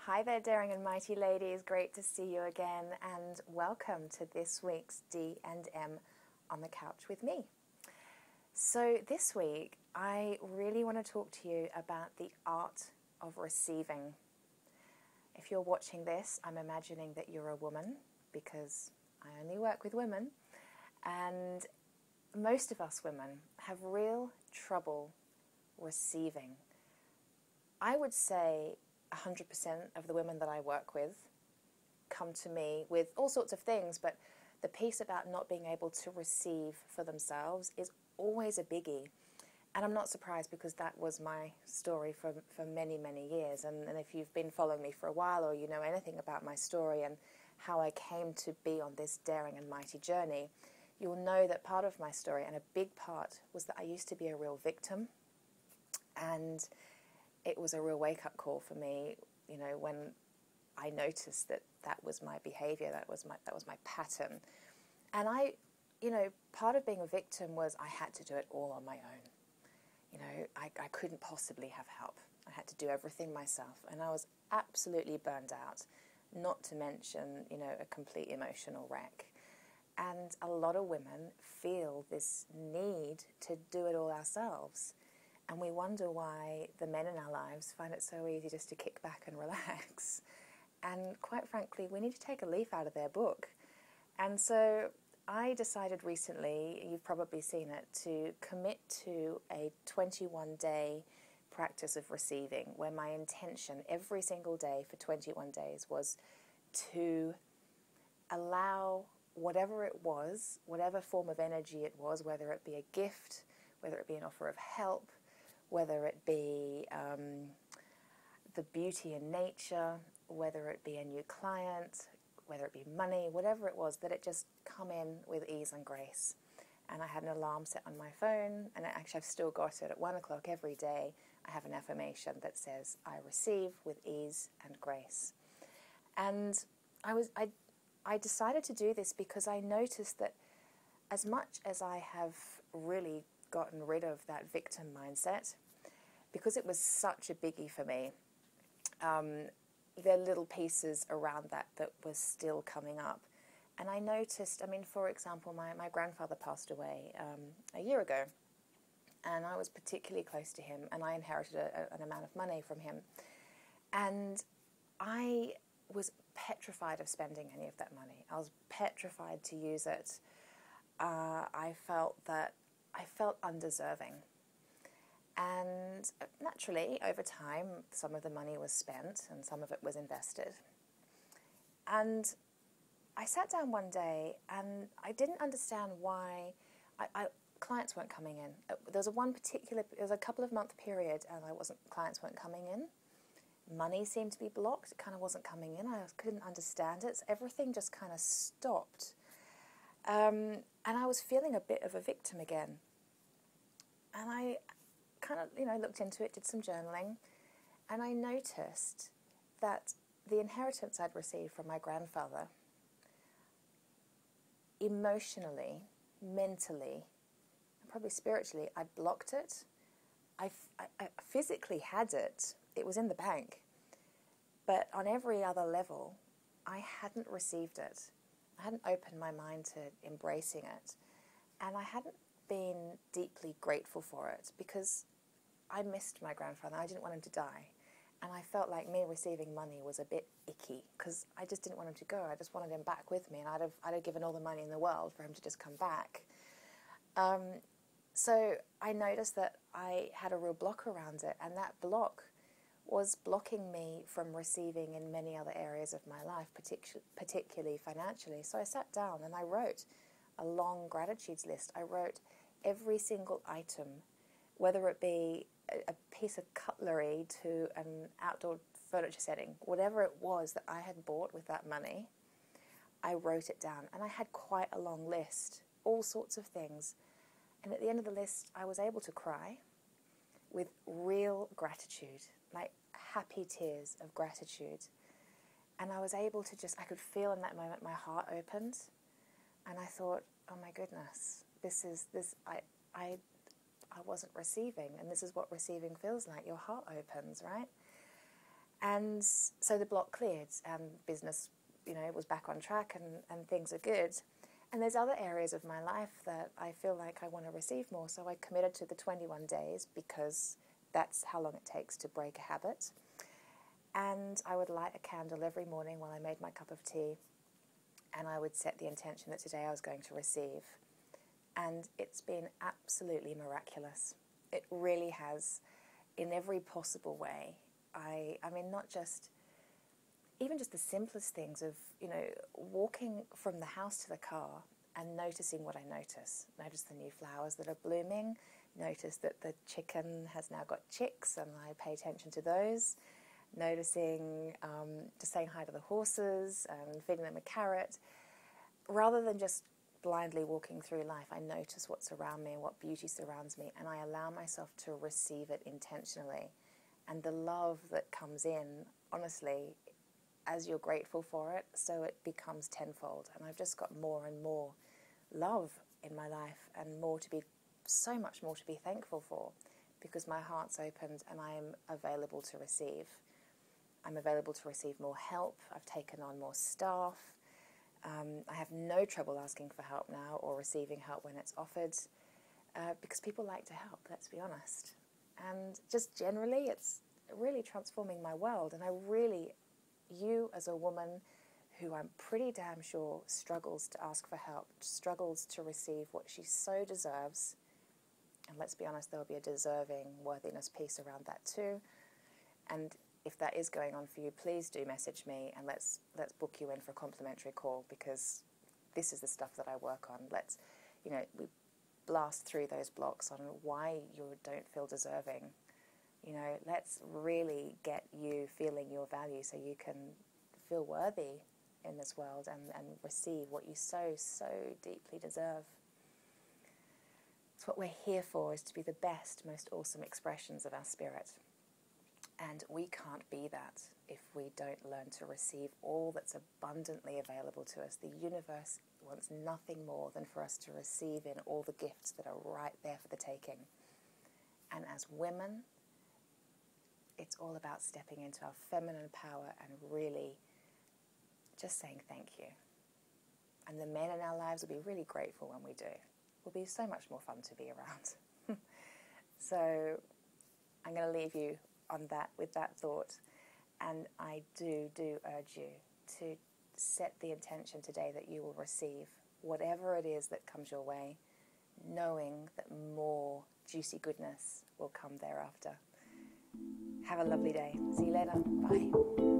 Hi there, daring and mighty ladies. Great to see you again, and welcome to this week's D&M on the couch with me. So this week, I really want to talk to you about the art of receiving. If you're watching this, I'm imagining that you're a woman, because I only work with women, and most of us women have real trouble receiving. I would say 100% of the women that I work with come to me with all sorts of things, but the piece about not being able to receive for themselves is always a biggie. And I'm not surprised, because that was my story for many, many years. And if you've been following me for a while, or you know anything about my story and how I came to be on this daring and mighty journey, you'll know that part of my story, and a big part, was that I used to be a real victim. And it was a real wake-up call for me, you know, when I noticed that that was my behavior, that was my pattern. And part of being a victim was I had to do it all on my own. You know, I couldn't possibly have help. I had to do everything myself, and I was absolutely burned out, not to mention, you know, a complete emotional wreck. And a lot of women feel this need to do it all ourselves. And we wonder why the men in our lives find it so easy just to kick back and relax. And quite frankly, we need to take a leaf out of their book. And so I decided recently, you've probably seen it, to commit to a 21-day practice of receiving, where my intention every single day for 21 days was to allow whatever it was, whatever form of energy it was, whether it be a gift, whether it be an offer of help, whether it be the beauty in nature, whether it be a new client, whether it be money, whatever it was, that it just come in with ease and grace. And I had an alarm set on my phone, and actually I've still got it at 1 o'clock every day. I have an affirmation that says, I receive with ease and grace. And I decided to do this because I noticed that as much as I have really gotten rid of that victim mindset, because it was such a biggie for me, there are little pieces around that was still coming up. And I noticed, for example, my grandfather passed away a year ago, and I was particularly close to him, and I inherited an amount of money from him. And I was petrified of spending any of that money. I was petrified to use it. I felt undeserving. And naturally, over time, some of the money was spent and some of it was invested. And I sat down one day and I didn't understand why clients weren't coming in. There was a couple of month period and clients weren't coming in. Money seemed to be blocked. It kind of wasn't coming in. I couldn't understand it. So everything just kind of stopped. And I was feeling a bit of a victim again. And I kind of, looked into it, did some journaling, and I noticed that the inheritance I'd received from my grandfather, emotionally, mentally, and probably spiritually, I'd blocked it. I physically had it. It was in the bank. But on every other level, I hadn't received it. I hadn't opened my mind to embracing it. And I hadn't been deeply grateful for it, because I missed my grandfather. I didn't want him to die. And I felt like me receiving money was a bit icky, because I just didn't want him to go. I just wanted him back with me, and I'd have given all the money in the world for him to just come back. So I noticed that I had a real block around it, and that block was blocking me from receiving in many other areas of my life, particularly financially. So I sat down and I wrote a long gratitudes list. I wrote every single item, whether it be a piece of cutlery to an outdoor furniture setting, whatever it was that I had bought with that money, I wrote it down. And I had quite a long list, all sorts of things. And at the end of the list, I was able to cry with real gratitude, like happy tears of gratitude. And I was able to I could feel in that moment my heart opened. And I thought, oh my goodness, I wasn't receiving, and this is what receiving feels like. Your heart opens, right? And so the block cleared and business, was back on track and things are good. And there's other areas of my life that I feel like I want to receive more. So I committed to the 21 days because that's how long it takes to break a habit. And I would light a candle every morning while I made my cup of tea. And I would set the intention that today I was going to receive. And it's been absolutely miraculous. It really has, in every possible way. I mean, not just, even just the simplest things of, walking from the house to the car and noticing what I notice. Notice the new flowers that are blooming. Notice that the chicken has now got chicks and I pay attention to those. Noticing, just saying hi to the horses and feeding them a carrot. Rather than just blindly walking through life, I notice what's around me and what beauty surrounds me, and I allow myself to receive it intentionally. And the love that comes in, honestly, as you're grateful for it, so it becomes tenfold. And I've just got more and more love in my life and so much more to be thankful for, because my heart's opened and I am available to receive. I'm available to receive more help. I've taken on more staff. I have no trouble asking for help now or receiving help when it's offered, because people like to help, let's be honest. And just generally, it's really transforming my world. And you as a woman who I'm pretty damn sure struggles to ask for help, struggles to receive what she so deserves, and let's be honest, there'll be a deserving worthiness piece around that too. And if that is going on for you, please do message me and let's book you in for a complimentary call, because this is the stuff that I work on. We blast through those blocks on why you don't feel deserving. Let's really get you feeling your value so you can feel worthy in this world and receive what you so, so deeply deserve. It's what we're here for, is to be the best, most awesome expressions of our spirit. And we can't be that if we don't learn to receive all that's abundantly available to us. The universe wants nothing more than for us to receive in all the gifts that are right there for the taking. And as women, it's all about stepping into our feminine power and really just saying thank you. And the men in our lives will be really grateful when we do. It will be so much more fun to be around. So I'm going to leave you with that thought, and I do urge you to set the intention today that you will receive whatever it is that comes your way, knowing that more juicy goodness will come thereafter. Have a lovely day. See you later. Bye.